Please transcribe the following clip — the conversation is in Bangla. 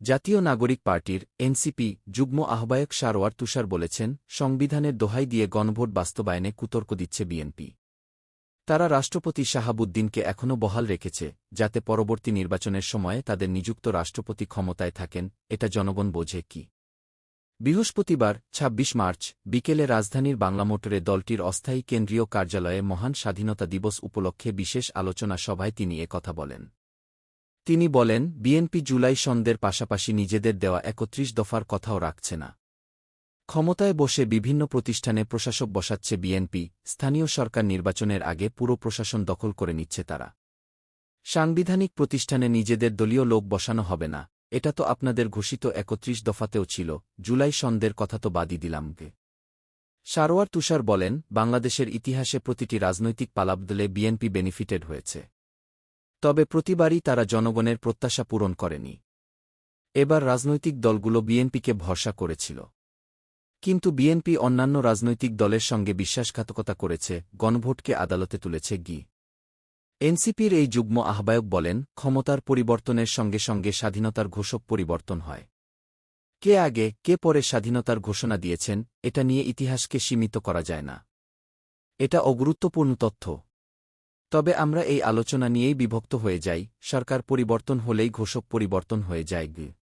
জাতীয় নাগরিক পার্টির এনসিপি যুগ্ম আহ্বায়ক সারওয়ার তুষার বলেছেন, সংবিধানের দোহাই দিয়ে গণভোট বাস্তবায়নে কুতর্ক দিচ্ছে বিএনপি। তারা রাষ্ট্রপতি শাহাবুদ্দিনকে এখনও বহাল রেখেছে, যাতে পরবর্তী নির্বাচনের সময়ে তাদের নিযুক্ত রাষ্ট্রপতি ক্ষমতায় থাকেন। এটা জনগণ বোঝে কি? বৃহস্পতিবার ২৬ মার্চ বিকেলে রাজধানীর বাংলামোটরে দলটির অস্থায়ী কেন্দ্রীয় কার্যালয়ে মহান স্বাধীনতা দিবস উপলক্ষে বিশেষ আলোচনা সভায় তিনি একথা বলেন। তিনি বলেন, বিএনপি জুলাই সনদের পাশাপাশি নিজেদের দেওয়া ৩১ দফার কথাও রাখছে না। ক্ষমতায় বসে বিভিন্ন প্রতিষ্ঠানে প্রশাসক বসাচ্ছে বিএনপি, স্থানীয় সরকার নির্বাচনের আগে পুরো প্রশাসন দখল করে নিচ্ছে তারা। সাংবিধানিক প্রতিষ্ঠানে নিজেদের দলীয় লোক বসানো হবে না, এটা তো আপনাদের ঘোষিত ৩১ দফাতেও ছিল, জুলাই সনদের কথা তো বাদই দিলাম গে। সারওয়ার তুষার বলেন, বাংলাদেশের ইতিহাসে প্রতিটি রাজনৈতিক পালাবদলে বিএনপি বেনিফিটেড হয়েছে। তবে প্রতিবারই তারা জনগণের প্রত্যাশা পূরণ করেনি। এবার রাজনৈতিক দলগুলো বিএনপিকে ভরসা করেছিল। কিন্তু বিএনপি অন্যান্য রাজনৈতিক দলের সঙ্গে বিশ্বাসঘাতকতা করেছে, গণভোটকে আদালতে তুলেছে গি। এনসিপির এই যুগ্ম আহ্বায়ক বলেন, ক্ষমতার পরিবর্তনের সঙ্গে সঙ্গে স্বাধীনতার ঘোষক পরিবর্তন হয়। কে আগে কে পরে স্বাধীনতার ঘোষণা দিয়েছেন, এটা নিয়ে ইতিহাসকে সীমিত করা যায় না। এটা অগুরুত্বপূর্ণ তথ্য। তবে আমরা এই আলোচনা নিয়েই বিভক্ত হয়ে যাই, সরকার পরিবর্তন হলেই ঘোষক পরিবর্তন হয়ে যায় গি।